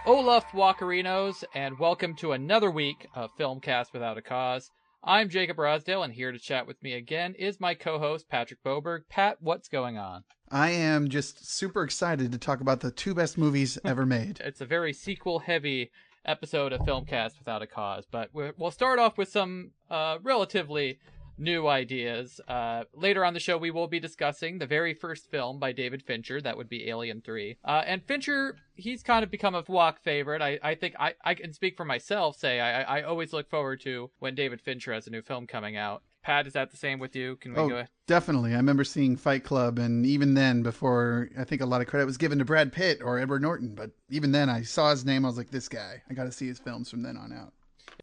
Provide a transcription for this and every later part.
Hola, Walkerinos, and welcome to another week of Filmcast Without A Cause. I'm Jacob Rosdale, and here to chat with me again is my co-host, Patrick Boberg. Pat, what's going on? I am just super excited to talk about the two best movies ever made. It's a very sequel-heavy episode of Filmcast Without A Cause, but we'll start off with some relatively new ideas. Later on the show, we will be discussing the very first film by David Fincher. That would be Alien3. And Fincher, he's kind of become a FWOAC favorite. I think I can speak for myself, say I always look forward to when David Fincher has a new film coming out. Pat, is that the same with you? Can we go ahead? Definitely. I remember seeing Fight Club, and even then, before, I think a lot of credit was given to Brad Pitt or Edward Norton, but even then I saw his name, I was like, this guy. I got to see his films from then on out.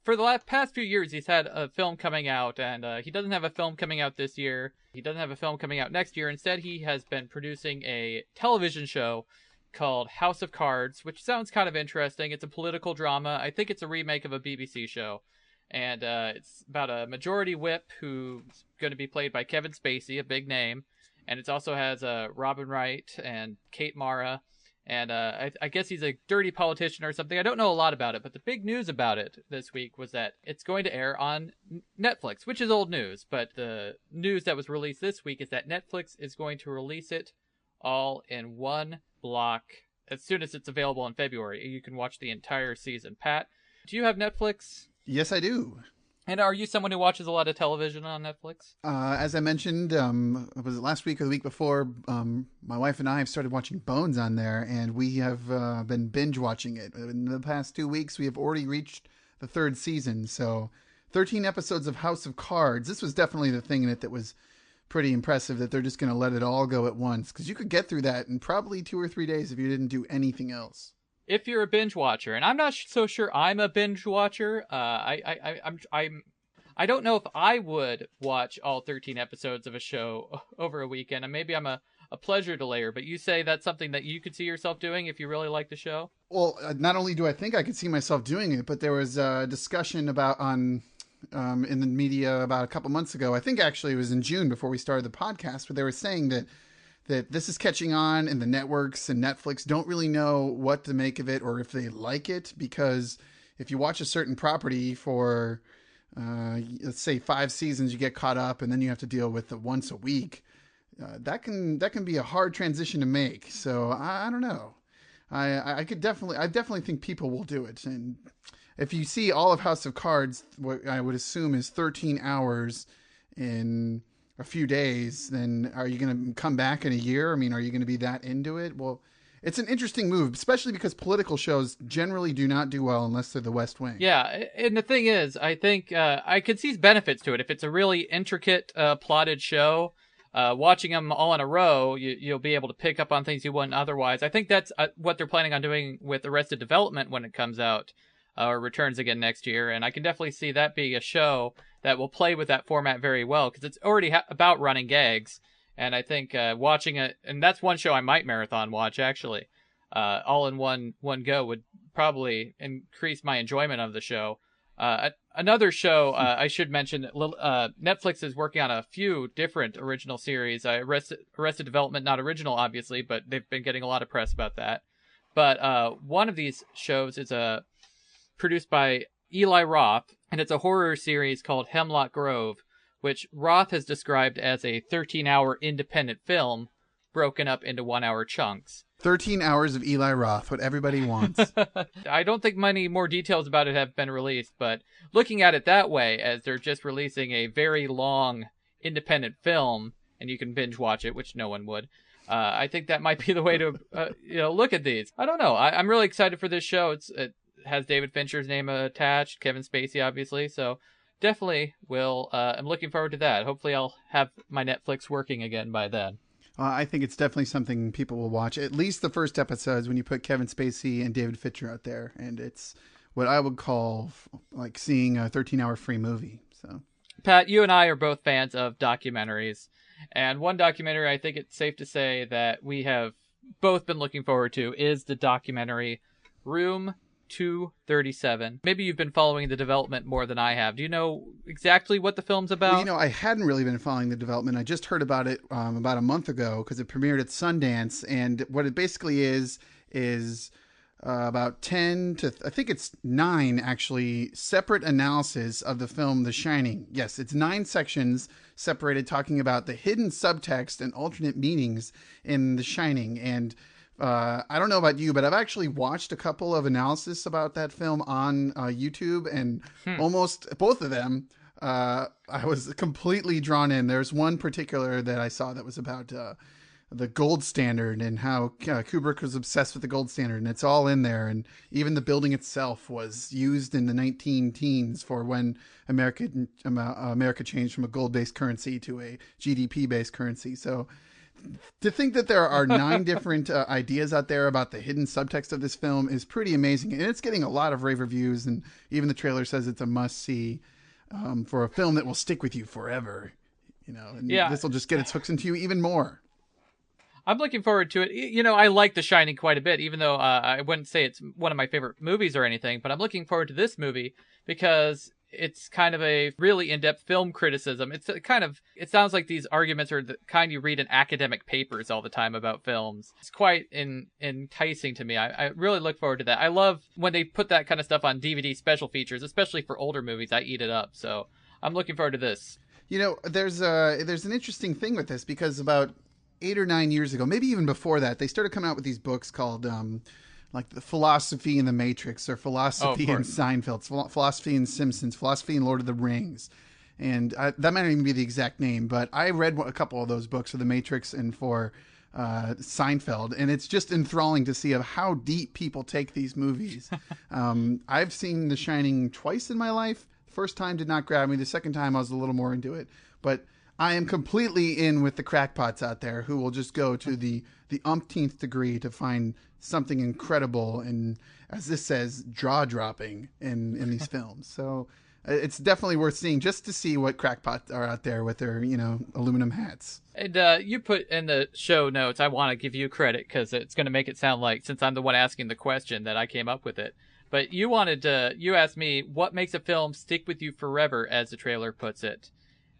For the past few years, he's had a film coming out, and he doesn't have a film coming out this year. He doesn't have a film coming out next year. Instead, he has been producing a television show called House of Cards, which sounds kind of interesting. It's a political drama. I think it's a remake of a BBC show. And it's about a majority whip who's going to be played by Kevin Spacey, a big name. And it also has Robin Wright and Kate Mara. And I guess he's a dirty politician or something. I don't know a lot about it, but the big news about it this week was that it's going to air on Netflix, which is old news. But the news that was released this week is that Netflix is going to release it all in one block as soon as it's available in February. You can watch the entire season. Pat, do you have Netflix? Yes, I do. And are you someone who watches a lot of television on Netflix? As I mentioned, was it last week or the week before, my wife and I have started watching Bones on there, and we have been binge watching it. In the past 2 weeks, we have already reached the third season, so 13 episodes of House of Cards. This was definitely the thing in it that was pretty impressive, that they're just going to let it all go at once, because you could get through that in probably 2 or 3 days if you didn't do anything else. If you're a binge watcher, and I'm not so sure I'm a binge watcher, I don't know if I would watch all 13 episodes of a show over a weekend, and maybe I'm a pleasure delayer, but you say that's something that you could see yourself doing if you really like the show? Well, not only do I think I could see myself doing it, but there was a discussion about in the media about a couple months ago. I think actually it was in June before we started the podcast, where they were saying that this is catching on, and the networks and Netflix don't really know what to make of it or if they like it, because if you watch a certain property for, let's say 5 seasons, you get caught up, and then you have to deal with it once a week. That can be a hard transition to make. So I don't know. I definitely think people will do it. And if you see all of House of Cards, what I would assume is 13 hours in a few days, then are you going to come back in a year? I mean, are you going to be that into it? Well, it's an interesting move, especially because political shows generally do not do well unless they're the West Wing. Yeah, and the thing is, I think I could see benefits to it. If it's a really intricate, plotted show, watching them all in a row, you'll be able to pick up on things you wouldn't otherwise. I think that's what they're planning on doing with Arrested Development when it comes out, or returns again next year, and I can definitely see that being a show that will play with that format very well, because it's already about running gags, and I think watching it, and that's one show I might marathon watch, actually, all in one go would probably increase my enjoyment of the show. Another show I should mention, Netflix is working on a few different original series. Arrested Development, not original, obviously, but they've been getting a lot of press about that. But one of these shows is produced by Eli Roth, and it's a horror series called Hemlock Grove, which Roth has described as a 13-hour independent film broken up into 1-hour chunks. 13 hours of Eli Roth, what everybody wants. I don't think many more details about it have been released, but looking at it that way, as they're just releasing a very long independent film, and you can binge watch it, which no one would, I think that might be the way to look at these. I don't know. I'm really excited for this show. It has David Fincher's name attached, Kevin Spacey, obviously, so definitely I'm looking forward to that. Hopefully I'll have my Netflix working again by then. I think it's definitely something people will watch. At least the first episodes, when you put Kevin Spacey and David Fincher out there, and it's what I would call like seeing a 13-hour free movie. So, Pat, you and I are both fans of documentaries, and one documentary I think it's safe to say that we have both been looking forward to is the documentary Room 237. Maybe you've been following the development more than I have. Do you know exactly what the film's about? Well, I hadn't really been following the development. I just heard about it about a month ago because it premiered at Sundance. And what it basically is about 10 to, I think it's 9 actually, separate analysis of the film The Shining. Yes, it's 9 sections separated talking about the hidden subtext and alternate meanings in The Shining. And I don't know about you, but I've actually watched a couple of analysis about that film on YouTube, and almost both of them, I was completely drawn in. There's one particular that I saw that was about the gold standard and how Kubrick was obsessed with the gold standard, and it's all in there. And even the building itself was used in the 19-teens for when America changed from a gold-based currency to a GDP-based currency. So to think that there are 9 different ideas out there about the hidden subtext of this film is pretty amazing. And it's getting a lot of rave reviews, and even the trailer says it's a must-see for a film that will stick with you forever. And this will just get its hooks into you even more. I'm looking forward to it. I like The Shining quite a bit, even though I wouldn't say it's one of my favorite movies or anything, but I'm looking forward to this movie because it's kind of a really in-depth film criticism. It sounds like these arguments are the kind you read in academic papers all the time about films. It's quite enticing to me. I really look forward to that. I love when they put that kind of stuff on DVD special features, especially for older movies. I eat it up. So I'm looking forward to this. There's an interesting thing with this, because about 8 or 9 years ago, maybe even before that, they started coming out with these books called like the Philosophy in the Matrix, or Philosophy in Seinfeld, Philosophy in Simpsons, Philosophy in Lord of the Rings. And that might not even be the exact name, but I read a couple of those books for the Matrix and for Seinfeld, and it's just enthralling to see how deep people take these movies. I've seen The Shining twice in my life. The first time did not grab me. The second time I was a little more into it. But I am completely in with the crackpots out there who will just go to the umpteenth degree to find something incredible and, as this says, jaw-dropping in these films. So it's definitely worth seeing, just to see what crackpots are out there with their, aluminum hats. And you put in the show notes, I want to give you credit because it's going to make it sound like, since I'm the one asking the question, that I came up with it. But you asked me, what makes a film stick with you forever, as the trailer puts it.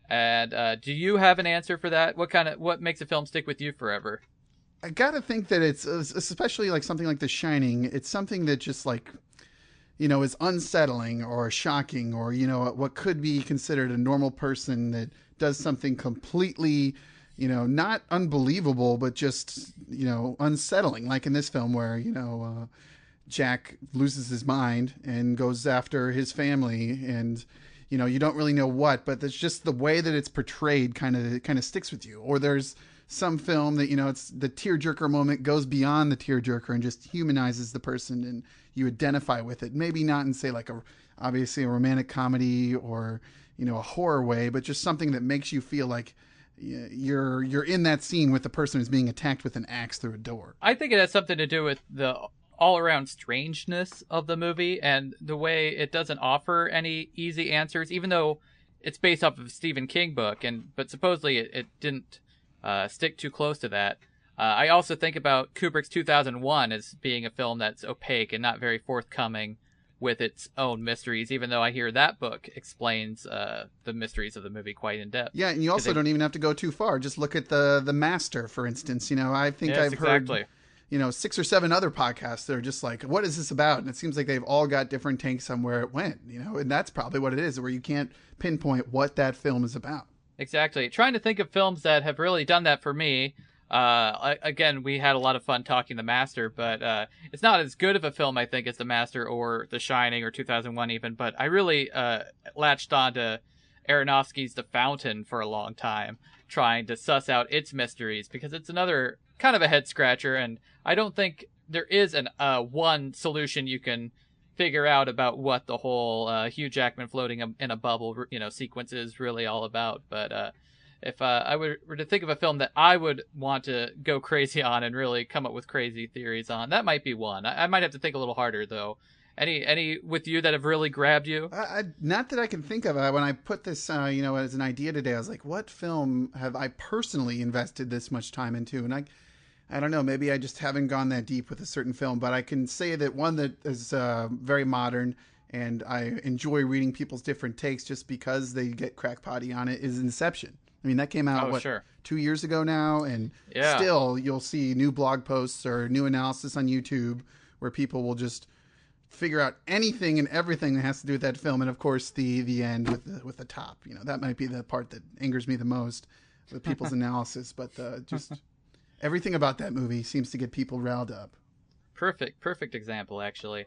And do you have an answer for that? What makes a film stick with you forever? I gotta think that it's, especially like something like The Shining, it's something that just is unsettling or shocking, or what could be considered a normal person that does something completely, not unbelievable, but just unsettling. Like in this film where Jack loses his mind and goes after his family, and you don't really know what, but there's just the way that it's portrayed kind of sticks with you. Or there's some film that, it's the tearjerker moment goes beyond the tearjerker and just humanizes the person, and you identify with it. Maybe not in, say, obviously a romantic comedy or, a horror way, but just something that makes you feel like you're in that scene with the person who's being attacked with an axe through a door. I think it has something to do with the all-around strangeness of the movie and the way it doesn't offer any easy answers, even though it's based off of a Stephen King book, but supposedly it didn't stick too close to that. I also think about Kubrick's 2001 as being a film that's opaque and not very forthcoming with its own mysteries, even though I hear that book explains the mysteries of the movie quite in depth. Yeah, and you also don't even have to go too far. Just look at the Master, for instance. I think I've heard 6 or 7 other podcasts that are just like, what is this about? And it seems like they've all got different takes on where it went, and that's probably what it is, where you can't pinpoint what that film is about. Exactly. Trying to think of films that have really done that for me. Again, we had a lot of fun talking The Master, but it's not as good of a film, I think, as The Master or The Shining or 2001 even, but I really latched on to Aronofsky's The Fountain for a long time, trying to suss out its mysteries, because it's another kind of a head scratcher, and I don't think there is an one solution you can figure out about what the whole Hugh Jackman floating in a bubble sequence is really all about. But if I were to think of a film that I would want to go crazy on and really come up with crazy theories on, that might be one. I might have to think a little harder though. Any with you that have really grabbed you? Not that I can think of. When I put this, as an idea today, I was like, what film have I personally invested this much time into? And I don't know, maybe I just haven't gone that deep with a certain film, but I can say that one that is very modern, and I enjoy reading people's different takes just because they get crackpotty on it, is Inception. I mean, that came out, 2 years ago now, and still you'll see new blog posts or new analysis on YouTube where people will just figure out anything and everything that has to do with that film. And of course, the end with the top. That might be the part that angers me the most with people's analysis. But just everything about that movie seems to get people riled up. Perfect example, actually.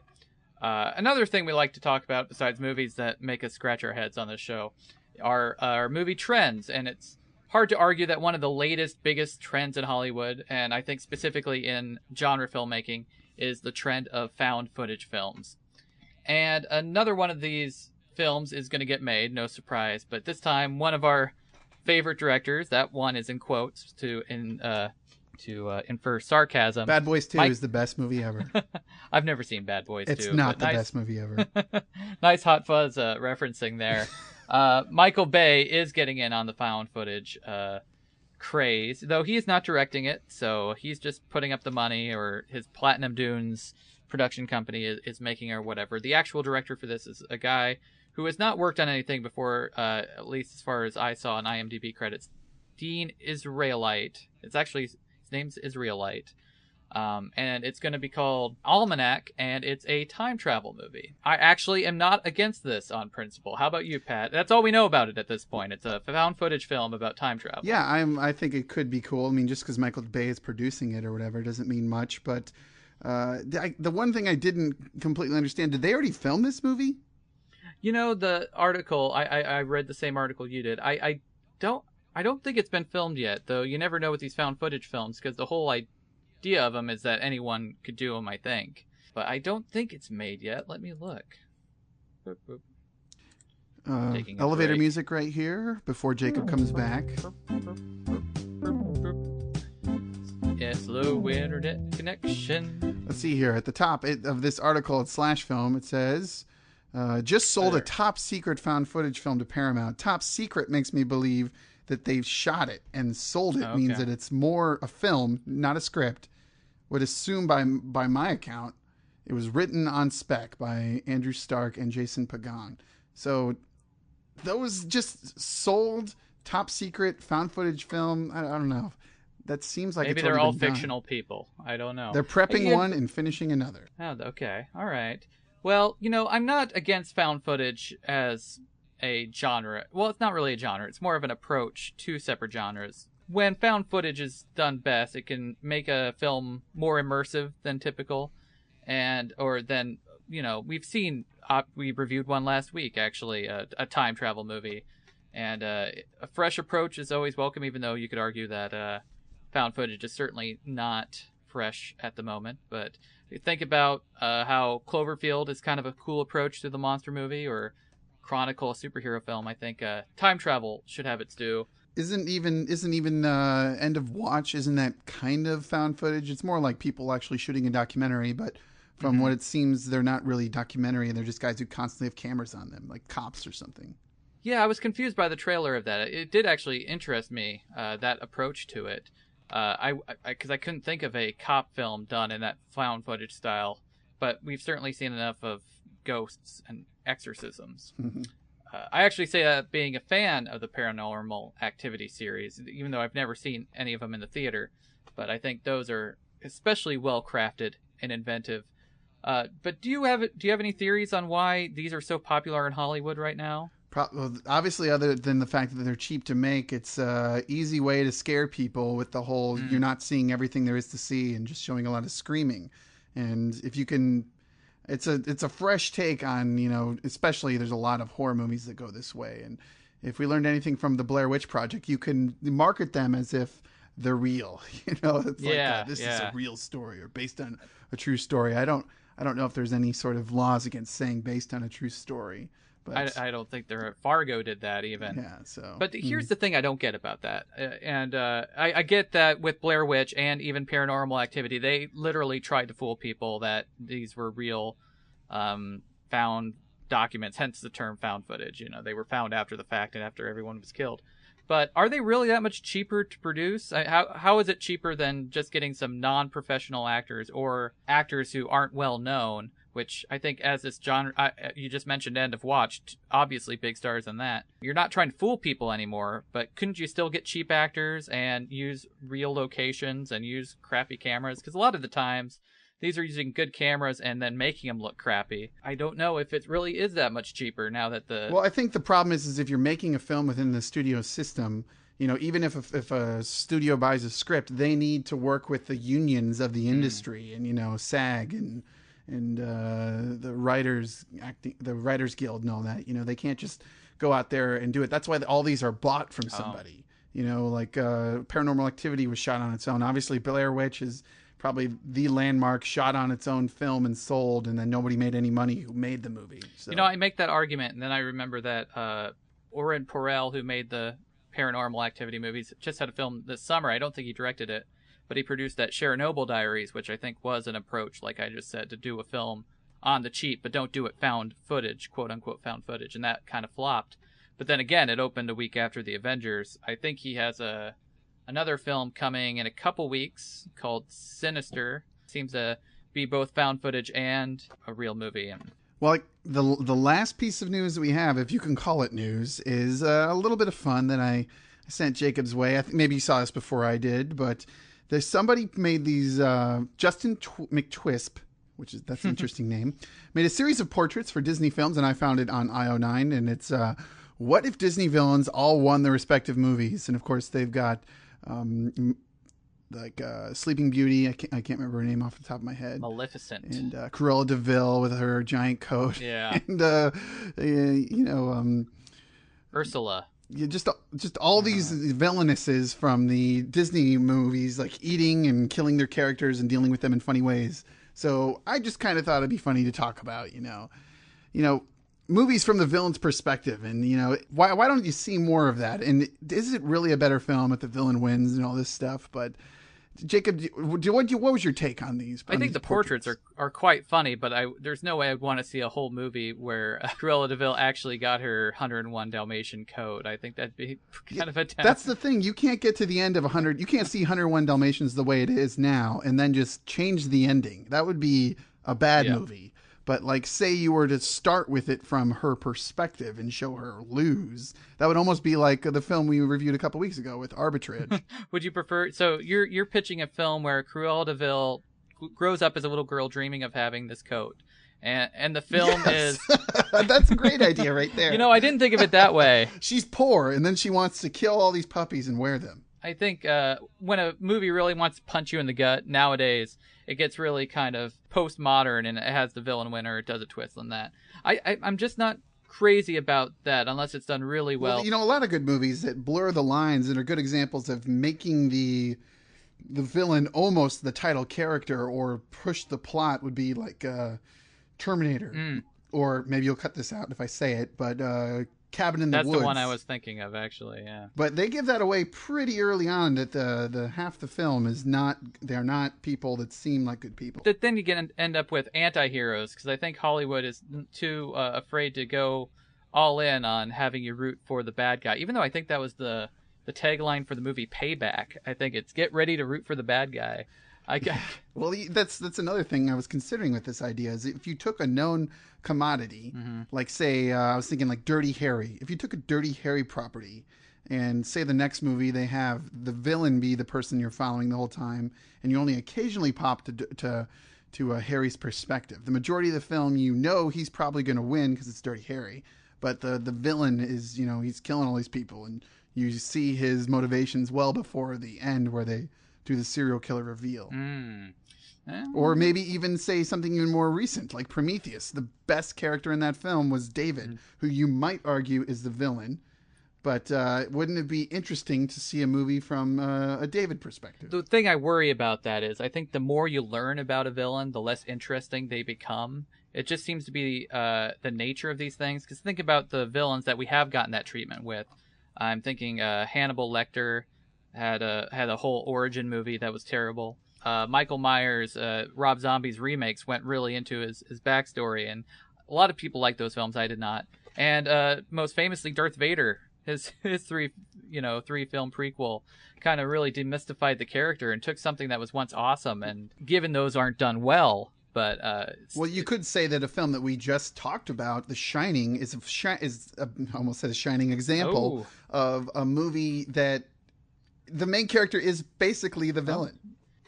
Another thing we like to talk about besides movies that make us scratch our heads on this show are movie trends, and it's hard to argue that one of the latest, biggest trends in Hollywood, and I think specifically in genre filmmaking, is the trend of found footage films. And another one of these films is going to get made, no surprise, but this time one of our favorite directors, that one is in quotes to infer sarcasm. Bad Boys 2 is the best movie ever. I've never seen Bad Boys 2. It's not the best movie ever. Nice hot fuzz referencing there. Michael Bay is getting in on the found footage craze, though he is not directing it, so he's just putting up the money, or his Platinum Dunes production company is making, or whatever. The actual director for this is a guy who has not worked on anything before, at least as far as I saw in IMDb credits. Dean Israelite. It's actually... name's Israelite, and it's going to be called Almanac, and it's a time travel movie. I actually am not against this on principle. How about you, Pat? That's all we know about it at this point. It's a found footage film about time travel. Yeah, I think it could be cool. I mean, just because Michael Bay is producing it or whatever doesn't mean much, but the one thing I didn't completely understand, did they already film this movie? The article, I read the same article you did. I don't think it's been filmed yet, though. You never know with these found footage films, because the whole idea of them is that anyone could do them, I think. But I don't think it's made yet. Let me look. Boop, boop. Elevator music right here before Jacob comes back. Yeah, slow internet connection. Let's see here. At the top of this article at Slash Film, it says, just sold a top secret found footage film to Paramount. Top secret makes me believe that they've shot it, and sold it means that it's more a film, not a script. Would assume by my account, it was written on spec by Andrew Stark and Jason Pagan. So those just sold top secret found footage film. I don't know. That seems like maybe they're all fictional people. I don't know. They're prepping one and finishing another. Oh, okay. All right. Well, I'm not against found footage as a genre. Well, it's not really a genre. It's more of an approach to separate genres. When found footage is done best, it can make a film more immersive than typical, we've seen. We reviewed one last week, actually, a time travel movie, and a fresh approach is always welcome. Even though you could argue that found footage is certainly not fresh at the moment, but you think about how Cloverfield is kind of a cool approach to the monster movie, or Chronicle, a superhero film. I think time travel should have its due. Isn't even End of Watch, isn't that kind of found footage? It's more like people actually shooting a documentary, but from what it seems, they're not really documentary, and they're just guys who constantly have cameras on them, like cops or something. Yeah, I was confused by the trailer of that. It did actually interest me, that approach to it. Because I couldn't think of a cop film done in that found footage style, but we've certainly seen enough of ghosts and exorcisms. I actually say that being a fan of the Paranormal Activity series, even though I've never seen any of them in the theater, but I think those are especially well crafted and inventive. But do you have any theories on why these are so popular in Hollywood right now? Obviously, other than the fact that they're cheap to make, it's an easy way to scare people with the whole you're not seeing everything there is to see, and just showing a lot of screaming. And if you can, it's a fresh take on, especially there's a lot of horror movies that go this way. And if we learned anything from the Blair Witch Project, you can market them as if they're real. It's like this is a real story or based on a true story. I don't know if there's any sort of laws against saying based on a true story. But I don't think Fargo did that even. Yeah. So, but here's the thing I don't get about that, and I get that with Blair Witch and even Paranormal Activity, they literally tried to fool people that these were real, found documents. Hence the term found footage. They were found after the fact and after everyone was killed. But are they really that much cheaper to produce? How is it cheaper than just getting some non-professional actors or actors who aren't well known? Which I think, as this genre, you just mentioned End of Watch, obviously big stars in that. You're not trying to fool people anymore, but couldn't you still get cheap actors and use real locations and use crappy cameras? Because a lot of the times, These are using good cameras and then making them look crappy. I don't know if it really is that much cheaper now that the... Well, I think the problem is if you're making a film within the studio system, even if a studio buys a script, they need to work with the unions of the industry and, SAG and the writers guild and all that. They can't just go out there and do it. That's why all these are bought from somebody. Like Paranormal Activity was shot on its own. Obviously, Blair Witch is probably the landmark, shot on its own film and sold, and then nobody made any money who made the movie. So. I make that argument, and then I remember that Oren Porel, who made the Paranormal Activity movies, just had a film this summer. I don't think he directed it, but he produced that Chernobyl Diaries, which I think was an approach, like I just said, to do a film on the cheap, but don't do it found footage, quote-unquote found footage, and that kind of flopped. But then again, it opened a week after the Avengers. I think he has another film coming in a couple weeks called Sinister. Seems to be both found footage and a real movie. Well, the last piece of news that we have, if you can call it news, is a little bit of fun that I sent Jacob's way. I think maybe you saw this before I did, but there's somebody made these Justin McTwisp, that's an interesting name, made a series of portraits for Disney films, and I found it on IO9, and it's what if Disney villains all won their respective movies? And of course, they've got Sleeping Beauty. I can't remember her name off the top of my head. Maleficent. And Cruella de Vil with her giant coat. Yeah. And Ursula. Yeah, just all these villainesses from the Disney movies, like eating and killing their characters and dealing with them in funny ways. So I just kind of thought it'd be funny to talk about, movies from the villain's perspective, and why don't you see more of that? And is it really a better film if the villain wins and all this stuff? But Jacob, what was your take on these? I think the portraits are quite funny, but there's no way I'd want to see a whole movie where Cruella de Vil actually got her 101 Dalmatian coat. I think that'd be kind of a task. That's the thing. You can't get to the end of 100. You can't see 101 Dalmatians the way it is now and then just change the ending. That would be a bad movie. But say you were to start with it from her perspective and show her lose, that would almost be like the film we reviewed a couple weeks ago with Arbitrage. Would you prefer? So you're pitching a film where Cruella de Vil grows up as a little girl dreaming of having this coat, and the film is that's a great idea right there. I didn't think of it that way. She's poor, and then she wants to kill all these puppies and wear them. I think when a movie really wants to punch you in the gut nowadays, it gets really kind of postmodern, and it has the villain winner. It does a twist on that. I'm just not crazy about that unless it's done really well. A lot of good movies that blur the lines and are good examples of making the villain almost the title character or push the plot would be like Terminator. Or maybe you'll cut this out if I say it, but Cabin in the Woods. That's the one I was thinking of, actually, yeah. But they give that away pretty early on, that the half the film is they're not people that seem like good people. But then you end up with anti-heroes, because I think Hollywood is too afraid to go all in on having you root for the bad guy, even though I think that was the tagline for the movie Payback. I think it's get ready to root for the bad guy. Well, that's another thing I was considering with this idea, is if you took a known commodity, like say, I was thinking like Dirty Harry. If you took a Dirty Harry property and say the next movie they have the villain be the person you're following the whole time, and you only occasionally pop to Harry's perspective. The majority of the film, he's probably going to win because it's Dirty Harry, but the villain is, he's killing all these people, and you see his motivations well before the end where they do the serial killer reveal. Or maybe even say something even more recent, like Prometheus. The best character in that film was David, who you might argue is the villain. But wouldn't it be interesting to see a movie from a David perspective? The thing I worry about that is I think the more you learn about a villain, the less interesting they become. It just seems to be the nature of these things. Because think about the villains that we have gotten that treatment with. I'm thinking Hannibal Lecter had a whole origin movie that was terrible. Michael Myers, Rob Zombie's remakes went really into his backstory, and a lot of people like those films. I did not. And most famously, Darth Vader, his three film prequel, kind of really demystified the character and took something that was once awesome. And given those aren't done well, but well, you could say that a film that we just talked about, The Shining, is almost said a shining example of a movie that the main character is basically the villain.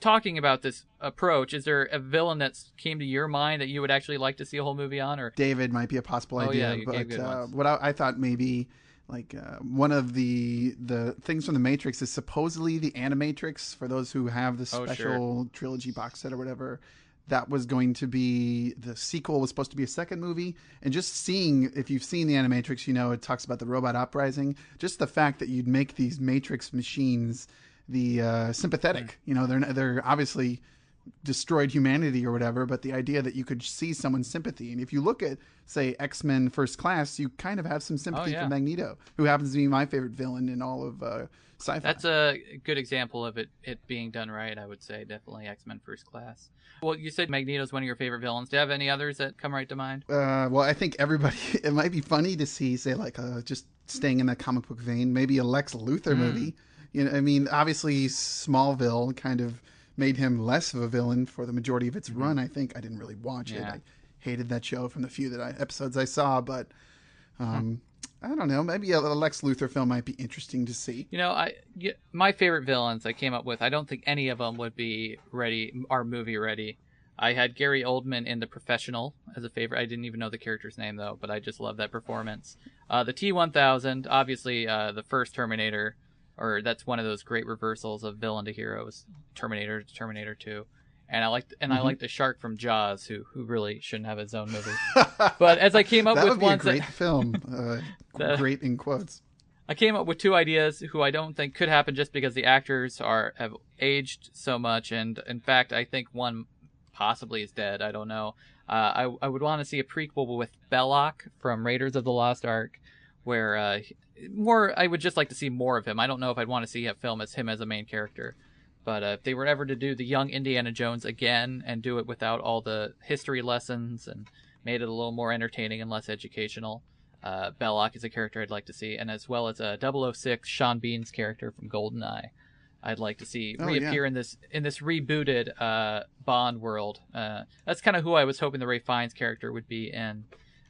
talking about this approach, is there a villain that came to your mind that you would actually like to see a whole movie on? Or David might be a possible idea, yeah, you gave good ones. what I thought maybe like one of the things from the Matrix is supposedly the Animatrix, for those who have the special trilogy box set or whatever. That was going to be, the sequel was supposed to be a second movie. And just seeing, if you've seen the Animatrix, you know, it talks about the robot uprising. Just the fact that you'd make these Matrix machines the sympathetic, you know, they're obviously destroyed humanity or whatever, but the idea that you could see someone's sympathy. And if you look at, say, X-Men First Class, you kind of have some sympathy for Magneto, who happens to be my favorite villain in all of sci-fi. That's a good example of it being done right, I would say. Definitely X-Men First Class. Well, you said Magneto's one of your favorite villains. Do you have any others that come right to mind? Well, I think everybody, it might be funny to see, say, like, just staying in that comic book vein, maybe a Lex Luthor movie. You know, I mean, obviously Smallville kind of made him less of a villain for the majority of its run. I think I didn't really watch it. I hated that show from the few episodes I saw, but I don't know. Maybe a Lex Luthor film might be interesting to see. You know, my favorite villains I came up with, I don't think any of them would be movie ready. I had Gary Oldman in The Professional as a favorite. I didn't even know the character's name, though, but I just love that performance. The T-1000, obviously the first Terminator, or that's one of those great reversals of villain to hero, was Terminator to Terminator 2. And I like the shark from Jaws, who really shouldn't have his own movie. But as I came up with ones, that would be a great film, great in quotes. I came up with two ideas who I don't think could happen just because the actors have aged so much, and in fact, I think one possibly is dead. I don't know. I would want to see a prequel with Belloc from Raiders of the Lost Ark, where I would just like to see more of him. I don't know if I'd want to see a film as him as a main character. But if they were ever to do the young Indiana Jones again and do it without all the history lessons and made it a little more entertaining and less educational, Belloc is a character I'd like to see. And as well as 006, Sean Bean's character from GoldenEye, I'd like to see reappear in this rebooted Bond world. That's kind of who I was hoping the Ray Fiennes character would be in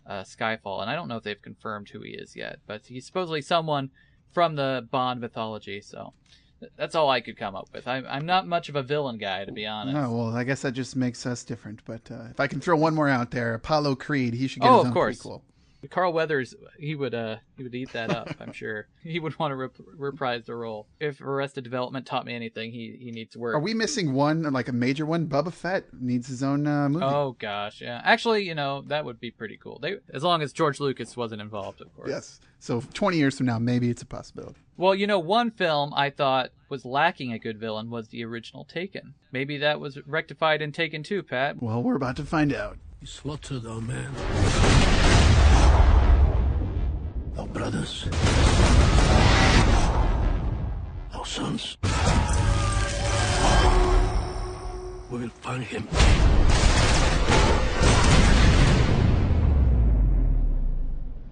Skyfall. And I don't know if they've confirmed who he is yet, but he's supposedly someone from the Bond mythology, so... That's all I could come up with. I'm not much of a villain guy, to be honest. No, well, I guess that just makes us different. But if I can throw one more out there, Apollo Creed, he should get his own prequel. Carl Weathers, he would eat that up, I'm sure. He would want to reprise the role. If Arrested Development taught me anything, he needs work. Are we missing one, like a major one? Boba Fett needs his own movie. Oh, gosh, yeah. Actually, you know, that would be pretty cool. As long as George Lucas wasn't involved, of course. Yes. So 20 years from now, maybe it's a possibility. Well, you know, one film I thought was lacking a good villain was the original Taken. Maybe that was rectified in Taken 2, Pat. Well, we're about to find out. You slaughtered our man. Our brothers. Our sons. We will find him.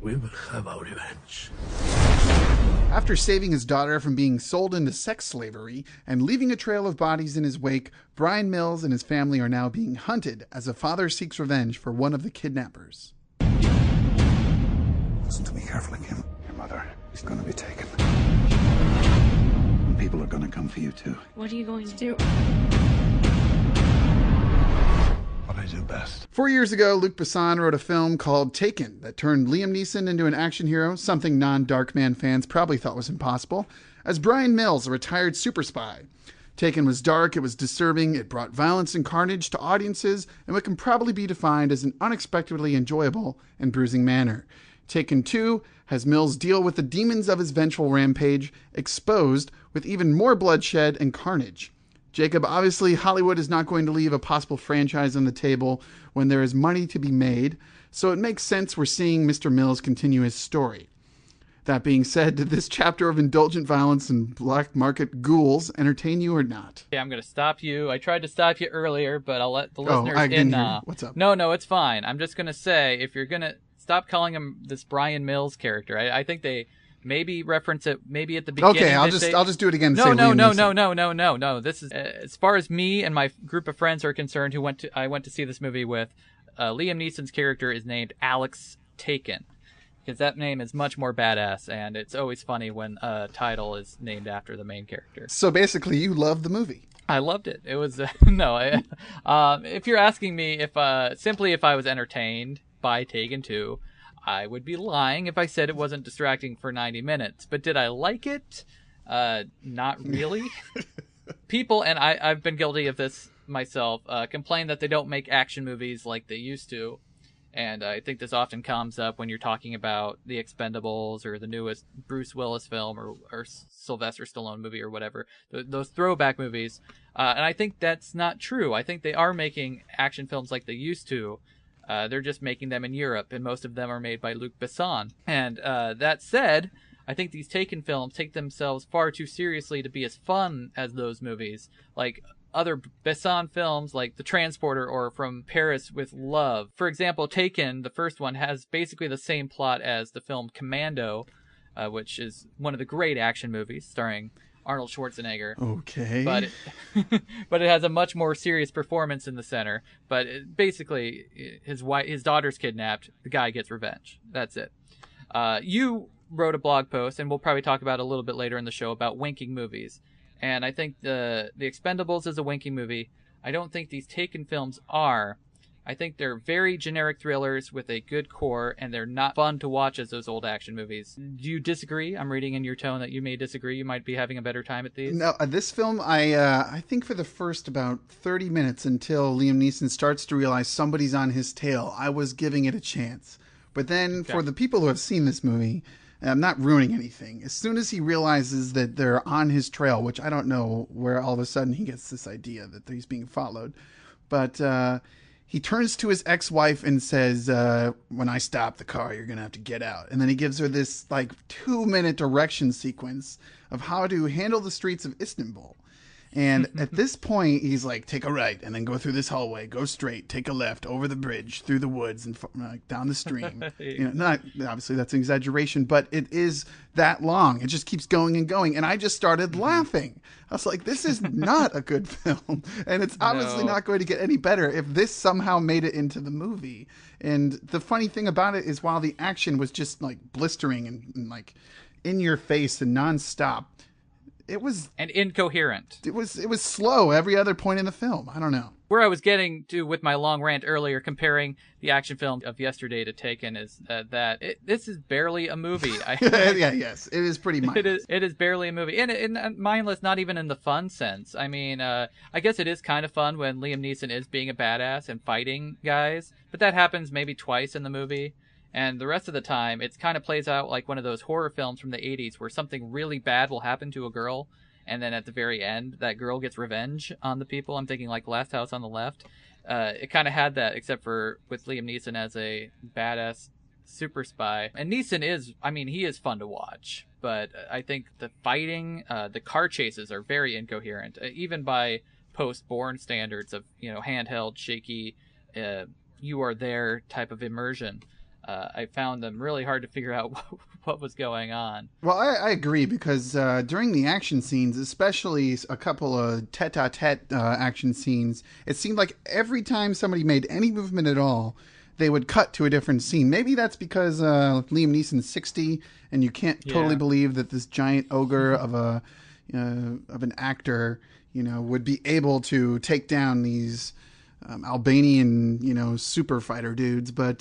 We will have our revenge. After saving his daughter from being sold into sex slavery and leaving a trail of bodies in his wake, Brian Mills and his family are now being hunted as a father seeks revenge for one of the kidnappers. Listen to me carefully, Kim. Your mother is going to be taken. And people are going to come for you, too. What are you going to do? What I do best. 4 years ago, Luc Besson wrote a film called Taken that turned Liam Neeson into an action hero, something non-Darkman fans probably thought was impossible, as Brian Mills, a retired super spy. Taken was dark, it was disturbing, it brought violence and carnage to audiences in what can probably be defined as an unexpectedly enjoyable and bruising manner. Taken 2 has Mills deal with the demons of his vengeful rampage, exposed with even more bloodshed and carnage. Jacob, obviously Hollywood is not going to leave a possible franchise on the table when there is money to be made, so it makes sense we're seeing Mr. Mills continue his story. That being said, did this chapter of indulgent violence and black market ghouls entertain you or not? Okay, I'm going to stop you. I tried to stop you earlier, but I'll let the listeners in now. What's up? No, it's fine. I'm just going to say, if you're going to stop calling him this Brian Mills character, I think they maybe reference it maybe at the beginning. Okay, I'll just do it again. No. This is as far as me and my group of friends are concerned. I went to see this movie with. Liam Neeson's character is named Alex Taken, because that name is much more badass, and it's always funny when a title is named after the main character. So basically, you love the movie. I loved it. It was no. If you're asking me if I was entertained by Taken 2, I would be lying if I said it wasn't distracting for 90 minutes. But did I like it? Not really. People, and I've been guilty of this myself, complain that they don't make action movies like they used to. And I think this often comes up when you're talking about The Expendables or the newest Bruce Willis film or Sylvester Stallone movie or whatever, those throwback movies. And I think that's not true. I think they are making action films like they used to. They're just making them in Europe, and most of them are made by Luc Besson. And that said, I think these Taken films take themselves far too seriously to be as fun as those movies. Like other Besson films like The Transporter or From Paris with Love. For example, Taken, the first one, has basically the same plot as the film Commando, which is one of the great action movies starring Arnold Schwarzenegger. Okay. But it has a much more serious performance in the center. But basically, his daughter's kidnapped. The guy gets revenge. That's it. You wrote a blog post, and we'll probably talk about it a little bit later in the show, about winking movies. And I think the Expendables is a winking movie. I don't think these Taken films are. I think they're very generic thrillers with a good core, and they're not fun to watch as those old action movies. Do you disagree? I'm reading in your tone that you may disagree. You might be having a better time at these. No, this film, I think for the first about 30 minutes until Liam Neeson starts to realize somebody's on his tail, I was giving it a chance. But then for the people who have seen this movie, I'm not ruining anything. As soon as he realizes that they're on his trail, which I don't know where all of a sudden he gets this idea that he's being followed, but he turns to his ex-wife and says, when I stop the car, you're going to have to get out. And then he gives her this 2-minute direction sequence of how to handle the streets of Istanbul. And at this point, he's like, take a right and then go through this hallway, go straight, take a left, over the bridge, through the woods, and down the stream. Not obviously that's an exaggeration, but it is that long. It just keeps going and going. And I just started laughing. I was like, this is not a good film. And it's obviously not going to get any better if this somehow made it into the movie. And the funny thing about it is while the action was just blistering and in your face and nonstop, it was incoherent. It was slow every other point in the film. I don't know. Where I was getting to with my long rant earlier, comparing the action film of yesterday to Taken, is this is barely a movie. Yes, it is pretty mindless. It is barely a movie, and mindless, not even in the fun sense. I mean, I guess it is kind of fun when Liam Neeson is being a badass and fighting guys, but that happens maybe twice in the movie. And the rest of the time, it kind of plays out like one of those horror films from the 80s where something really bad will happen to a girl, and then at the very end, that girl gets revenge on the people. I'm thinking like Last House on the Left. It kind of had that, except for with Liam Neeson as a badass super spy. And Neeson he is fun to watch. But I think the fighting, the car chases are very incoherent, even by post-Bourne standards of, handheld, shaky, you are there type of immersion. I found them really hard to figure out what was going on. Well, I agree, because during the action scenes, especially a couple of tete-a-tete action scenes, it seemed like every time somebody made any movement at all, they would cut to a different scene. Maybe that's because Liam Neeson's 60, and you can't totally believe that this giant ogre of an actor, would be able to take down these Albanian, super fighter dudes. But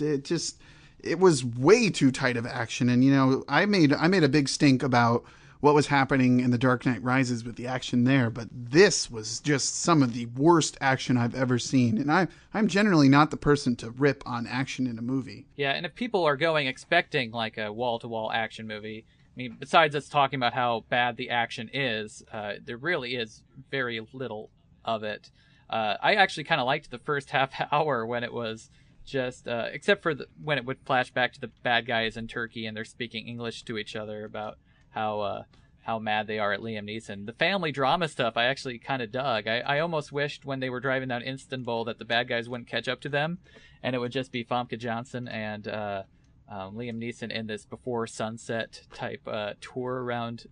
it was way too tight of action. And, I made a big stink about what was happening in The Dark Knight Rises with the action there, but this was just some of the worst action I've ever seen. And I'm generally not the person to rip on action in a movie. Yeah, and if people are going expecting like a wall-to-wall action movie, I mean, besides us talking about how bad the action is, there really is very little of it. I actually kind of liked the first half hour when it was just except for when it would flash back to the bad guys in Turkey and they're speaking English to each other about how mad they are at Liam Neeson. The family drama stuff I actually kind of dug. I almost wished when they were driving down Istanbul that the bad guys wouldn't catch up to them, and it would just be Famke Janssen and Liam Neeson in this before sunset type tour around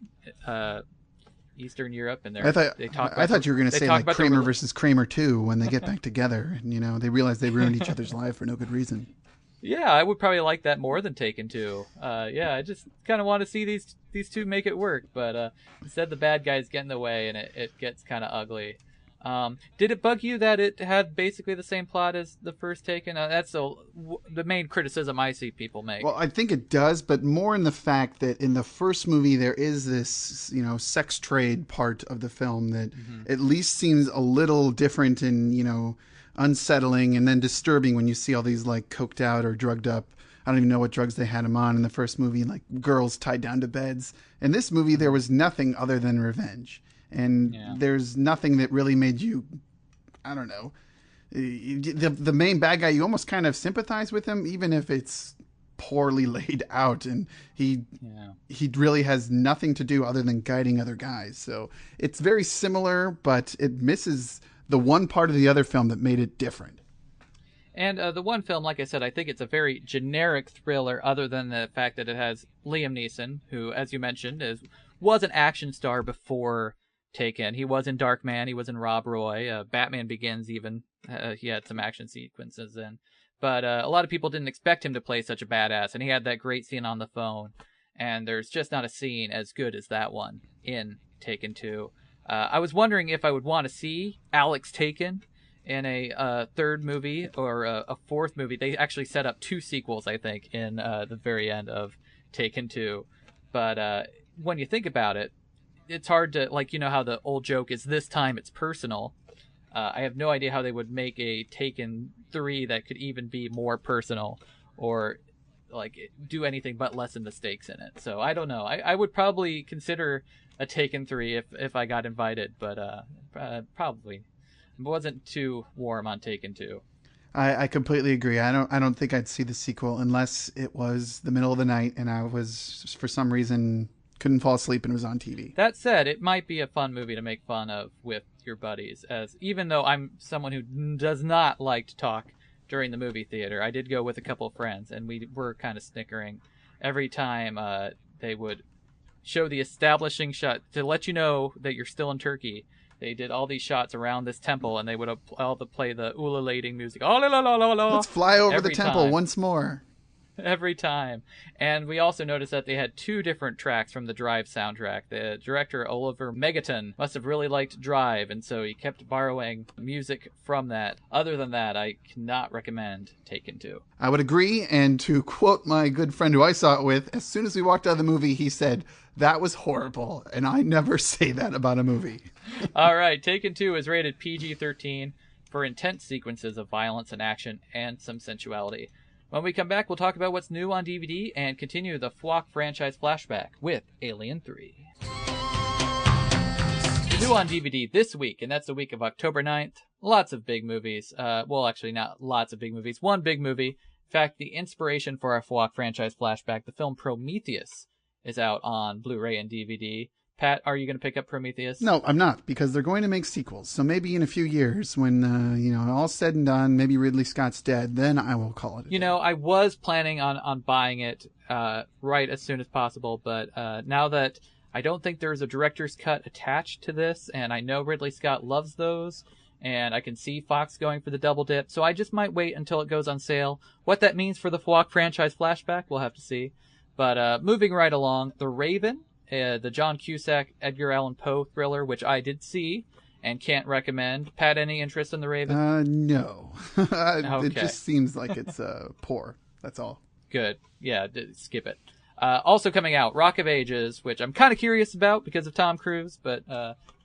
Eastern Europe. And I thought you were going to say like Kramer versus Kramer 2 when they get back together and they realize they ruined each other's life for no good reason. Yeah, I would probably like that more than Taken 2. I just kind of want to see these two make it work, but instead the bad guys get in the way and it gets kind of ugly. Did it bug you that it had basically the same plot as the first Taken? That's the main criticism I see people make. Well, I think it does, but more in the fact that in the first movie there is this, sex trade part of the film that at least seems a little different and, unsettling and then disturbing when you see all these like coked out or drugged up. I don't even know what drugs they had him on in the first movie, like girls tied down to beds. In this movie, there was nothing other than revenge. And there's nothing that really made you, I don't know, the main bad guy, you almost kind of sympathize with him, even if it's poorly laid out. And he really has nothing to do other than guiding other guys. So it's very similar, but it misses the one part of the other film that made it different. And the one film, like I said, I think it's a very generic thriller other than the fact that it has Liam Neeson, who, as you mentioned, was an action star before Taken. He was in Darkman, he was in Rob Roy, Batman Begins even, he had some action sequences in. But a lot of people didn't expect him to play such a badass, and he had that great scene on the phone. And there's just not a scene as good as that one in Taken 2. I was wondering if I would want to see Alex Taken in a third movie or a fourth movie. They actually set up 2 sequels, I think, in the very end of Taken 2. But when you think about it, it's hard to, like, how the old joke is this time it's personal. I have no idea how they would make a Taken 3 that could even be more personal or like do anything but lessen the stakes in it. So I don't know. I would probably consider a Taken 3 if I got invited, but probably wasn't too warm on Taken 2. I completely agree. I don't think I'd see the sequel unless it was the middle of the night and I was, for some reason, couldn't fall asleep and it was on TV. That said, it might be a fun movie to make fun of with your buddies, as even though I'm someone who does not like to talk during the movie theater, I did go with a couple of friends and we were kind of snickering every time they would show the establishing shot to let you know that you're still in Turkey. They did all these shots around this temple, and they would all play the ululating music. Oh, la, la, la, la, la, let's fly over the temple time. Once more. Every time. And we also noticed that they had 2 different tracks from the Drive soundtrack. The director, Oliver Megaton, must have really liked Drive, and so he kept borrowing music from that. Other than that, I cannot recommend Taken 2. I would agree, and to quote my good friend who I saw it with, as soon as we walked out of the movie, he said, "That was horrible," and I never say that about a movie. All right, Taken 2 is rated PG-13 for intense sequences of violence and action and some sensuality. When we come back, we'll talk about what's new on DVD and continue the FWOAC Franchise Flashback with Alien3. New on DVD this week, and that's the week of October 9th. Lots of big movies. Well, actually, not lots of big movies. One big movie. In fact, the inspiration for our FWOAC Franchise Flashback, the film Prometheus, is out on Blu-ray and DVD. Pat, are you going to pick up Prometheus? No, I'm not, because they're going to make sequels. So maybe in a few years, when all's said and done, maybe Ridley Scott's dead, then I will call it a day. I was planning on buying it right as soon as possible, but now that I don't think there's a director's cut attached to this, and I know Ridley Scott loves those, and I can see Fox going for the double dip, so I just might wait until it goes on sale. What that means for the FWOAC Franchise Flashback, we'll have to see. But moving right along, The Raven, the John Cusack, Edgar Allan Poe thriller, which I did see and can't recommend. Pat, any interest in The Raven? No. Okay. It just seems like it's poor. That's all. Good. Yeah, skip it. Also coming out, Rock of Ages, which I'm kind of curious about because of Tom Cruise, but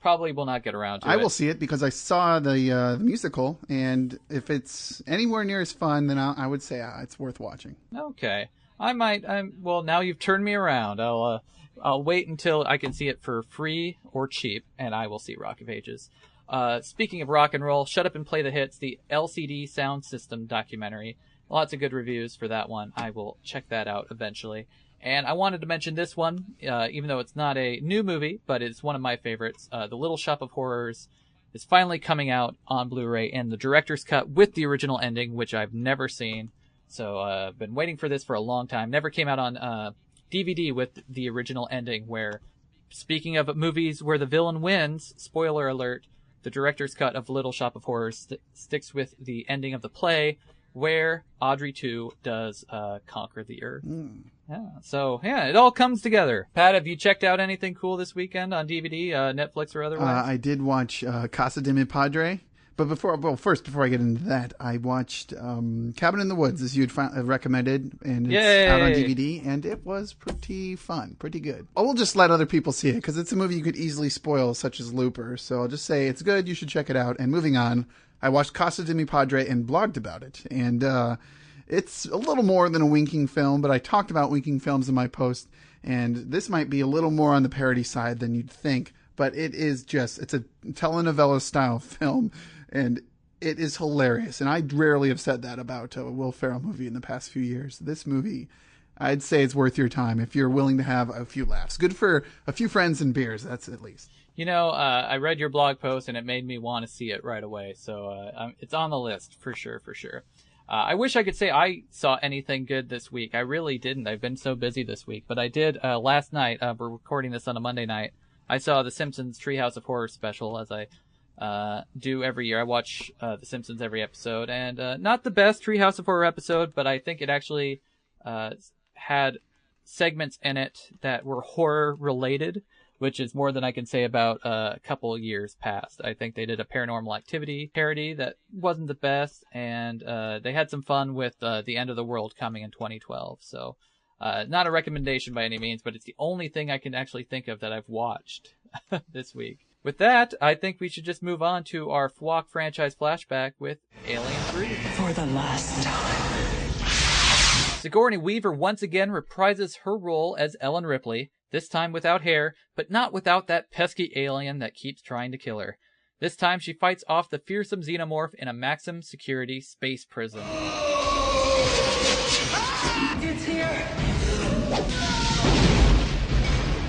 probably will not get around to it. I will see it because I saw the musical, and if it's anywhere near as fun, then I would say it's worth watching. Okay. Well, now you've turned me around. I'll wait until I can see it for free or cheap, and I will see Rock of Ages. Speaking of rock and roll, Shut Up and Play the Hits, the LCD Sound System documentary. Lots of good reviews for that one. I will check that out eventually. And I wanted to mention this one, even though it's not a new movie, but it's one of my favorites. The Little Shop of Horrors is finally coming out on Blu-ray in the director's cut with the original ending, which I've never seen. So I've been waiting for this for a long time. Never came out on DVD with the original ending, where, speaking of movies where the villain wins, spoiler alert, the director's cut of Little Shop of Horrors sticks with the ending of the play, where Audrey 2 does conquer the Earth. Yeah. So, yeah, it all comes together. Pat, have you checked out anything cool this weekend on DVD, Netflix or otherwise? I did watch Casa de Mi Padre. But before I get into that, I watched Cabin in the Woods, as you had recommended, and it's out on DVD, and it was pretty fun, pretty good. I will just let other people see it, because it's a movie you could easily spoil, such as Looper, so I'll just say it's good, you should check it out. And moving on, I watched Casa de Mi Padre and blogged about it, and it's a little more than a winking film, but I talked about winking films in my post, and this might be a little more on the parody side than you'd think, but it's a telenovela-style film, and it is hilarious. And I rarely have said that about a Will Ferrell movie in the past few years. This movie, I'd say it's worth your time if you're willing to have a few laughs. Good for a few friends and beers, that's at least. You know, I read your blog post, and it made me want to see it right away. So it's on the list, for sure. I wish I could say I saw anything good this week. I really didn't. I've been so busy this week. But I did last night. We're recording this on a Monday night. I saw the Simpsons Treehouse of Horror special, as I do every year. I watch The Simpsons every episode, and not the best Treehouse of Horror episode, but I think it actually had segments in it that were horror related, which is more than I can say about a couple years past. I think they did a Paranormal Activity parody that wasn't the best, and they had some fun with The End of the World coming in 2012. So not a recommendation by any means, but it's the only thing I can actually think of that I've watched this week. With that, I think we should just move on to our FWOAC Franchise Flashback with Alien3. For the last time. Sigourney Weaver once again reprises her role as Ellen Ripley, this time without hair, but not without that pesky alien that keeps trying to kill her. This time she fights off the fearsome xenomorph in a maximum security space prison. It's here!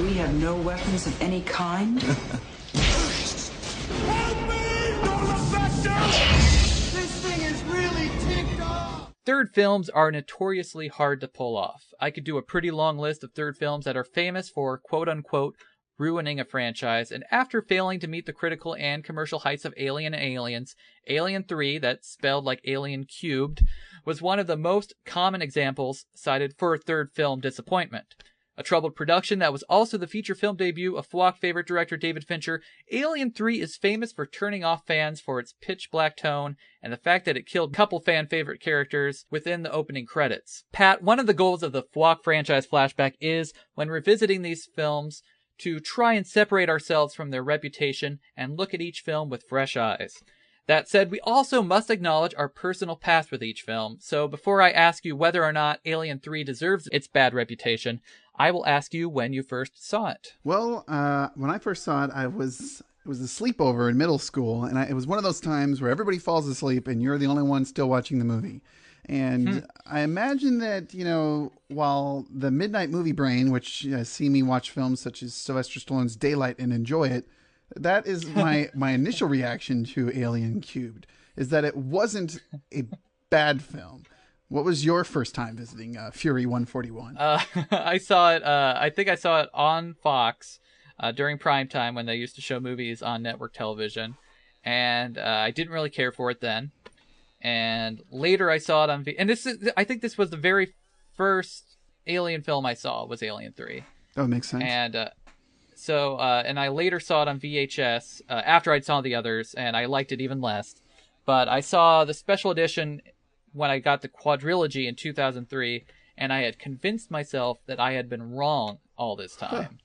We have no weapons of any kind. Third films are notoriously hard to pull off. I could do a pretty long list of third films that are famous for quote-unquote ruining a franchise, and after failing to meet the critical and commercial heights of Alien and Aliens, Alien3, that's spelled like Alien Cubed, was one of the most common examples cited for third film disappointment. A troubled production that was also the feature film debut of FWOAC favorite director David Fincher, Alien3 is famous for turning off fans for its pitch black tone and the fact that it killed a couple fan favorite characters within the opening credits. Pat, one of the goals of the FWOAC Franchise Flashback is, when revisiting these films, to try and separate ourselves from their reputation and look at each film with fresh eyes. That said, we also must acknowledge our personal past with each film, so before I ask you whether or not Alien 3 deserves its bad reputation, I will ask you when you first saw it. Well, when I first saw it, it was a sleepover in middle school, and it was one of those times where everybody falls asleep and you're the only one still watching the movie. And I imagine that, while the midnight movie brain, which see me watch films such as Sylvester Stallone's Daylight and enjoy it, that is my initial reaction to Alien Cubed, is that it wasn't a bad film. What was your first time visiting Fury 141? I saw it, I think I saw it on Fox during prime time when they used to show movies on network television. And I didn't really care for it then. And later I saw it on I think this was the very first Alien film I saw was Alien 3. That makes sense. And and I later saw it on VHS after I'd saw the others, and I liked it even less. But I saw the special edition when I got the quadrilogy in 2003, and I had convinced myself that I had been wrong all this time.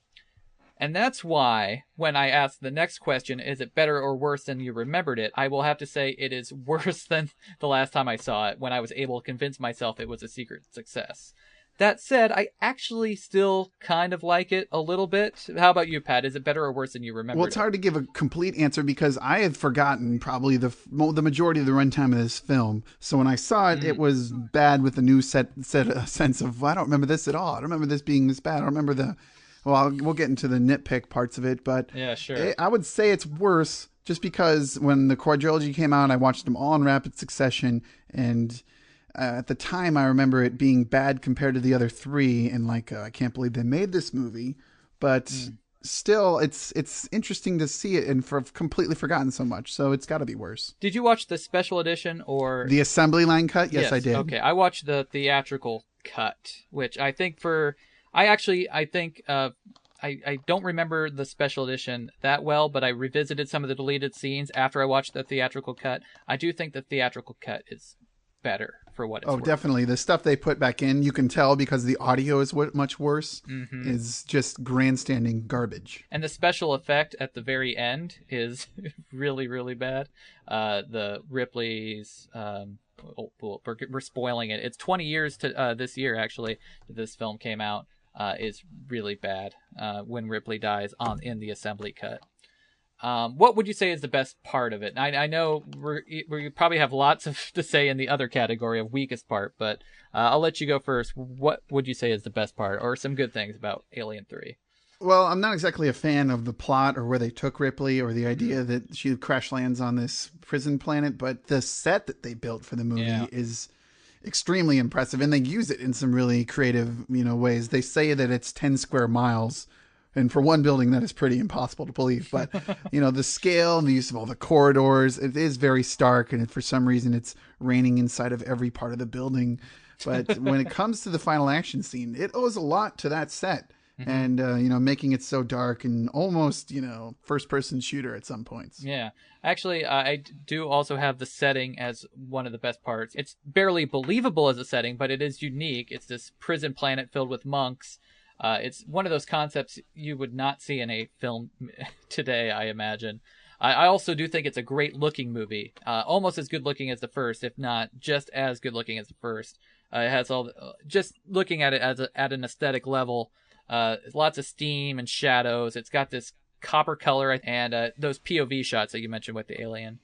And that's why, when I ask the next question, is it better or worse than you remembered it, I will have to say it is worse than the last time I saw it, when I was able to convince myself it was a secret success. That said, I actually still kind of like it a little bit. How about you, Pat? Is it better or worse than you remembered? Well, it's hard to give a complete answer because I had forgotten probably the majority of the runtime of this film. So when I saw it, it was bad with a new sense of, I don't remember this at all. I don't remember this being this bad. I don't remember we'll get into the nitpick parts of it, but yeah, sure. I would say it's worse just because when the quadrilogy came out, I watched them all in rapid succession, and at the time I remember it being bad compared to the other three, and I can't believe they made this movie, but still it's interesting to see it and completely forgotten so much, so it's got to be worse. Did you watch the special edition or the assembly line cut? Yes, I did. Okay, I watched the theatrical cut, which I think I don't remember the special edition that well, but I revisited some of the deleted scenes after I watched the theatrical cut. I do think the theatrical cut is better for what it's worth. Definitely. The stuff they put back in, you can tell because the audio is much worse, is just grandstanding garbage. And the special effect at the very end is really, really bad. The Ripley's... we're spoiling it. It's 20 years to this year, actually, that this film came out. Is really bad when Ripley dies in the assembly cut. What would you say is the best part of it? I know we probably have lots to say in the other category of weakest part, but I'll let you go first. What would you say is the best part, or some good things about Alien 3? Well, I'm not exactly a fan of the plot or where they took Ripley or the idea that she crash lands on this prison planet, but the set that they built for the movie is extremely impressive, and they use it in some really creative, ways. They say that it's 10 square miles. And for one building, that is pretty impossible to believe. But, the scale and the use of all the corridors, it is very stark. And for some reason, it's raining inside of every part of the building. But when it comes to the final action scene, it owes a lot to that set. And, making it so dark and almost, first-person shooter at some points. Yeah. Actually, I do also have the setting as one of the best parts. It's barely believable as a setting, but it is unique. It's this prison planet filled with monks. It's one of those concepts you would not see in a film today, I imagine. I also do think it's a great-looking movie. Almost as good-looking as the first, if not just as good-looking as the first. It has just looking at it at an aesthetic level, lots of steam and shadows. It's got this copper color and those POV shots that you mentioned with the alien.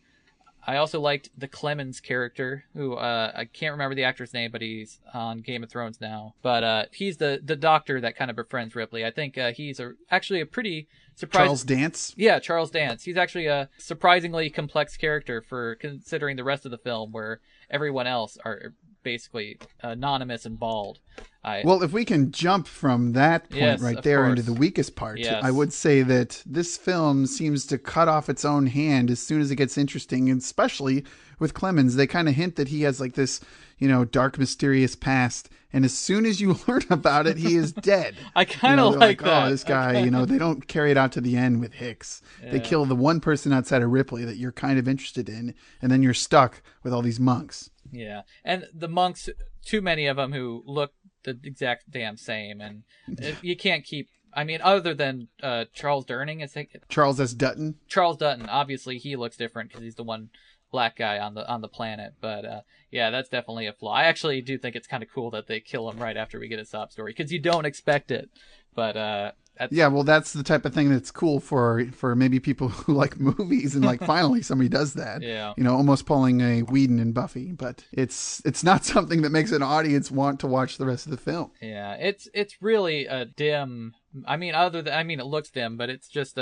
I also liked the Clemens character, who I can't remember the actor's name, but he's on Game of Thrones now. But he's the doctor that kind of befriends Ripley. I think he's actually a pretty surprising... Charles Dance? Yeah, Charles Dance. He's actually a surprisingly complex character for considering the rest of the film, where everyone else are basically anonymous and bald. Well, if we can jump from that point right there into the weakest part, I would say that this film seems to cut off its own hand as soon as it gets interesting, and especially with Clemens. They kind of hint that he has like this, dark, mysterious past, and as soon as you learn about it, he is dead. I kind of like that. Oh, this guy, they don't carry it out to the end with Hicks. Yeah. They kill the one person outside of Ripley that you're kind of interested in, and then you're stuck with all these monks. Yeah, and the monks, too many of them who look the exact damn same, and you can't keep... I mean, other than Charles Durning, I think... Charles S. Dutton? Charles Dutton. Obviously, he looks different because he's the one black guy on the planet, but yeah, that's definitely a flaw. I actually do think it's kind of cool that they kill him right after we get a sob story, because you don't expect it, but... Yeah, well, that's the type of thing that's cool for maybe people who like movies, and like finally somebody does that. Yeah. Almost pulling a Whedon and Buffy, but it's not something that makes an audience want to watch the rest of the film. Yeah, it's really a dim. I mean, it looks dim, but it's just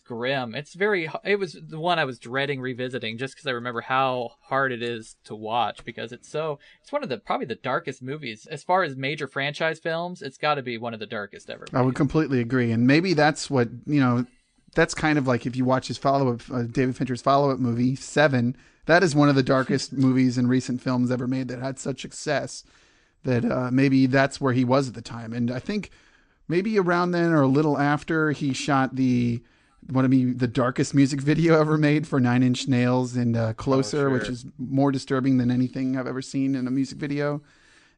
grim. It was the one I was dreading revisiting just because I remember how hard it is to watch, because it's one of probably the darkest movies as far as major franchise films. It's got to be one of the darkest ever made. I would completely agree, and maybe that's what that's kind of like if you watch his follow-up, David Fincher's follow-up movie 7. That is one of the darkest movies in recent films ever made that had such success that maybe that's where he was at the time, and I think maybe around then or a little after he shot the darkest music video ever made for 9 Inch Nails and Closer, which is more disturbing than anything I've ever seen in a music video.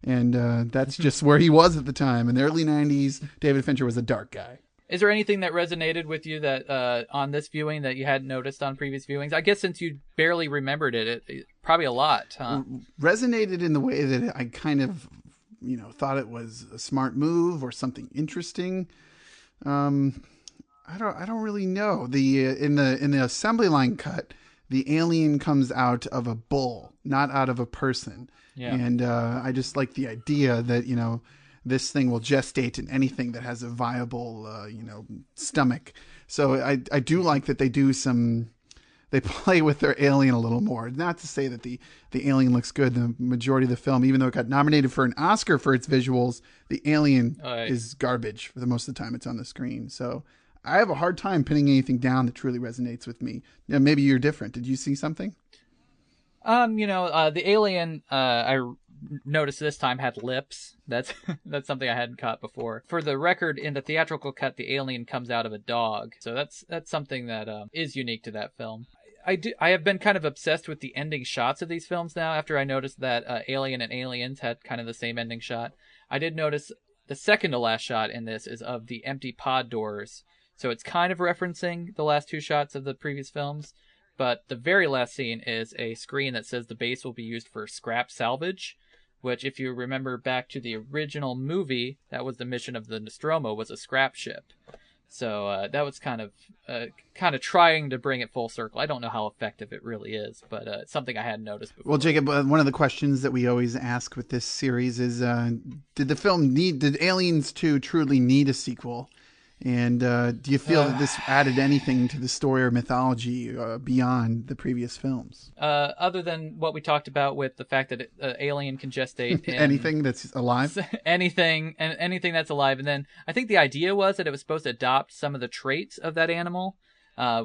And that's just where he was at the time. In the early 90s, David Fincher was a dark guy. Is there anything that resonated with you that on this viewing that you hadn't noticed on previous viewings? I guess since you barely remembered it probably a lot, huh? Resonated in the way that I kind of, thought it was a smart move or something interesting. I don't really know. In the assembly line cut, the alien comes out of a bull, not out of a person. Yeah. And I just like the idea that this thing will gestate in anything that has a viable stomach. So I do like that they play with their alien a little more. Not to say that the alien looks good the majority of the film, even though it got nominated for an Oscar for its visuals, the alien is garbage for the most of the time it's on the screen. So I have a hard time pinning anything down that truly resonates with me. Maybe you're different. Did you see something? The alien, I noticed this time had lips. That's something I hadn't caught before. For the record, in the theatrical cut, the alien comes out of a dog. So that's something that is unique to that film. I have been kind of obsessed with the ending shots of these films now after I noticed that Alien and Aliens had kind of the same ending shot. I did notice the second to last shot in this is of the empty pod doors. So it's kind of referencing the last two shots of the previous films. But the very last scene is a screen that says the base will be used for scrap salvage, which if you remember back to the original movie, that was the mission of the Nostromo, was a scrap ship. So that was kind of trying to bring it full circle. I don't know how effective it really is, but it's something I hadn't noticed before. Well, Jacob, one of the questions that we always ask with this series is, did Aliens 2 truly need a sequel? And do you feel that this added anything to the story or mythology beyond the previous films? Other than what we talked about with the fact that Alien can gestate in anything that's alive? anything that's alive. And then I think the idea was that it was supposed to adopt some of the traits of that animal.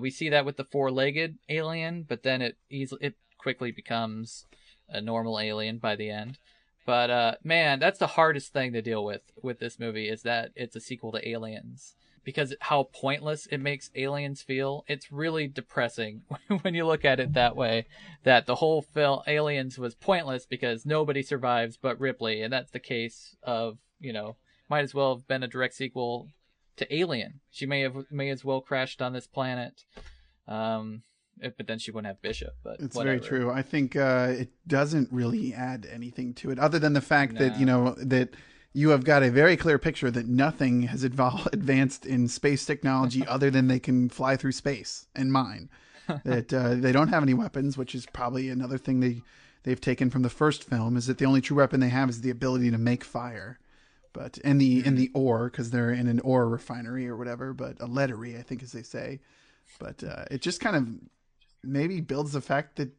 We see that with the four-legged alien, but then it quickly becomes a normal alien by the end. But man, that's the hardest thing to deal with this movie, is that it's a sequel to Aliens. Because how pointless it makes Aliens feel. It's really depressing when you look at it that way, that the whole film Aliens was pointless because nobody survives but Ripley. And that's the case of, might as well have been a direct sequel to Alien. She may as well crashed on this planet. But then she wouldn't have Bishop. But it's whatever. very true. I think it doesn't really add anything to it, other than the fact that that you have got a very clear picture that nothing has advanced in space technology other than they can fly through space and mine. That they don't have any weapons, which is probably another thing they've taken from the first film, is that the only true weapon they have is the ability to make fire. But in the ore, because they're in an ore refinery or whatever, but a leadery, I think, as they say. But it just kind of maybe builds the fact that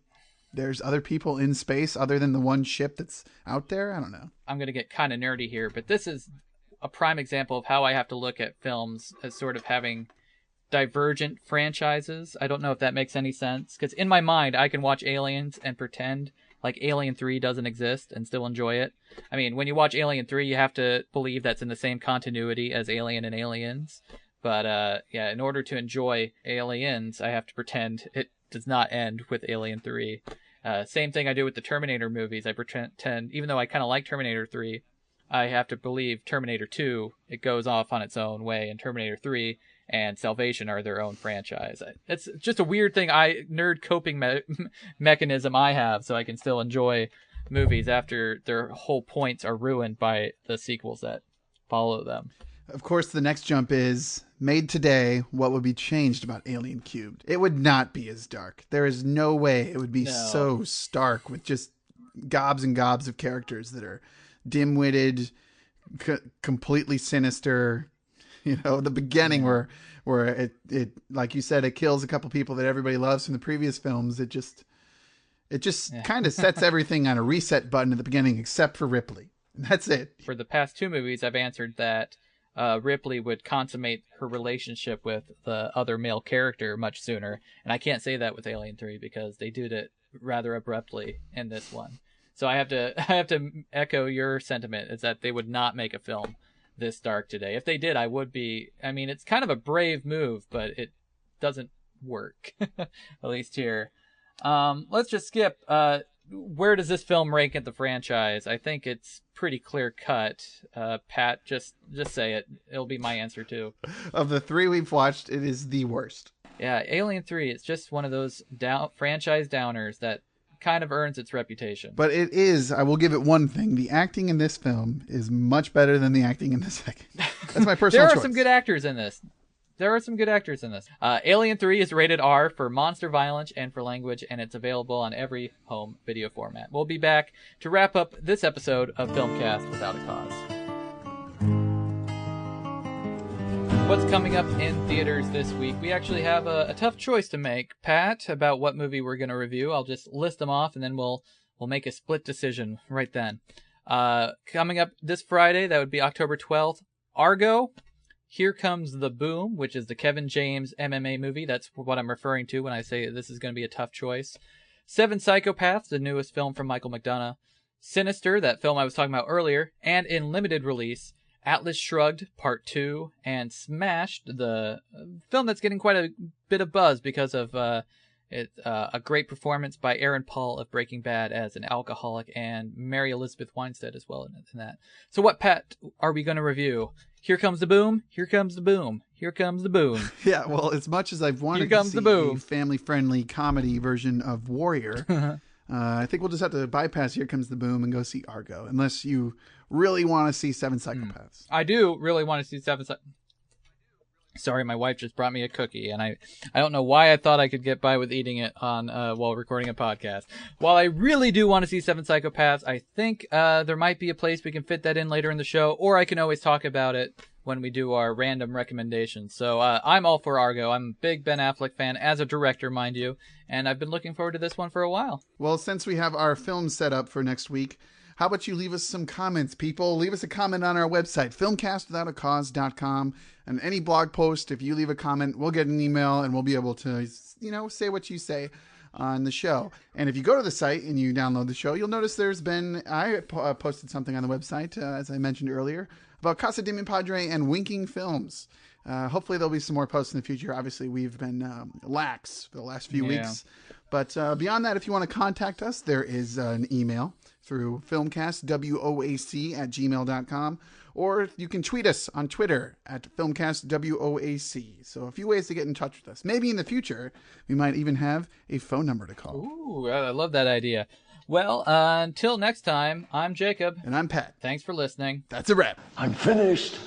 there's other people in space other than the one ship that's out there. I don't know. I'm going to get kind of nerdy here, but this is a prime example of how I have to look at films as sort of having divergent franchises. I don't know if that makes any sense, because in my mind, I can watch Aliens and pretend like Alien 3 doesn't exist and still enjoy it. I mean, when you watch Alien 3, you have to believe that's in the same continuity as Alien and Aliens. But in order to enjoy Aliens, I have to pretend it does not end with Alien 3. Same thing I do with the Terminator movies. I pretend, even though I kind of like Terminator 3, I have to believe Terminator 2, it goes off on its own way, and Terminator 3 and Salvation are their own franchise. It's just a weird thing, nerd coping mechanism I have, so I can still enjoy movies after their whole points are ruined by the sequels that follow them. Of course, the next jump is, made today, what would be changed about Alien Cubed? It would not be as dark. There is no way it would be so stark with just gobs and gobs of characters that are dim-witted, completely sinister. The beginning where it like you said, it kills a couple people that everybody loves from the previous films. It just kind of sets everything on a reset button at the beginning, except for Ripley. And that's it. For the past two movies, I've answered that Ripley would consummate her relationship with the other male character much sooner. And I can't say that with Alien 3 because they did it rather abruptly in this one. So I have to echo your sentiment, is that they would not make a film this dark today. If they did, I would be. I mean, it's kind of a brave move, but it doesn't work, at least here. Let's just skip. Where does this film rank at the franchise? I think it's pretty clear cut. Pat, just say it. It'll be my answer too. Of the three we've watched, it is the worst. Yeah, Alien 3, it's just one of those franchise downers that kind of earns its reputation. But it is, I will give it one thing. The acting in this film is much better than the acting in the second. That's my personal choice. There are some good actors in this. Alien 3 is rated R for monster violence and for language, and it's available on every home video format. We'll be back to wrap up this episode of Filmcast Without a Cause. What's coming up in theaters this week? We actually have a tough choice to make, Pat, about what movie we're going to review. I'll just list them off, and then we'll make a split decision right then. Coming up this Friday, that would be October 12th, Argo. Here Comes the Boom, which is the Kevin James MMA movie. That's what I'm referring to when I say this is going to be a tough choice. Seven Psychopaths, the newest film from Michael McDonough. Sinister, that film I was talking about earlier, and in limited release, Atlas Shrugged Part 2, and Smashed, the film that's getting quite a bit of buzz because of a great performance by Aaron Paul of Breaking Bad as an alcoholic, and Mary Elizabeth Winstead as well in that. So what, Pat, are we going to review? Here Comes the Boom, Here Comes the Boom, Here Comes the Boom. Yeah, well, as much as I've wanted to see a family-friendly comedy version of Warrior, I think we'll just have to bypass Here Comes the Boom and go see Argo, unless you really want to see Seven Psychopaths. I do really want to see Seven Psychopaths. Sorry, my wife just brought me a cookie, and I don't know why I thought I could get by with eating it on while recording a podcast. While I really do want to see Seven Psychopaths, I think there might be a place we can fit that in later in the show, or I can always talk about it when we do our random recommendations. So I'm all for Argo. I'm a big Ben Affleck fan, as a director, mind you, and I've been looking forward to this one for a while. Well, since we have our film set up for next week, how about you leave us some comments, people? Leave us a comment on our website, filmcastwithoutacause.com, and any blog post. If you leave a comment, we'll get an email, and we'll be able to, say what you say on the show. And if you go to the site and you download the show, you'll notice I posted something on the website, as I mentioned earlier, about Casa de Mi Padre and Winking Films. Hopefully there'll be some more posts in the future. Obviously, we've been lax for the last few weeks. But beyond that, if you want to contact us, there is an email through filmcastwoac@gmail.com, or you can tweet us on Twitter at filmcastwoac. So a few ways to get in touch with us. Maybe in the future, we might even have a phone number to call. Ooh, I love that idea. Well, until next time, I'm Jacob. And I'm Pat. Thanks for listening. That's a wrap. I'm finished.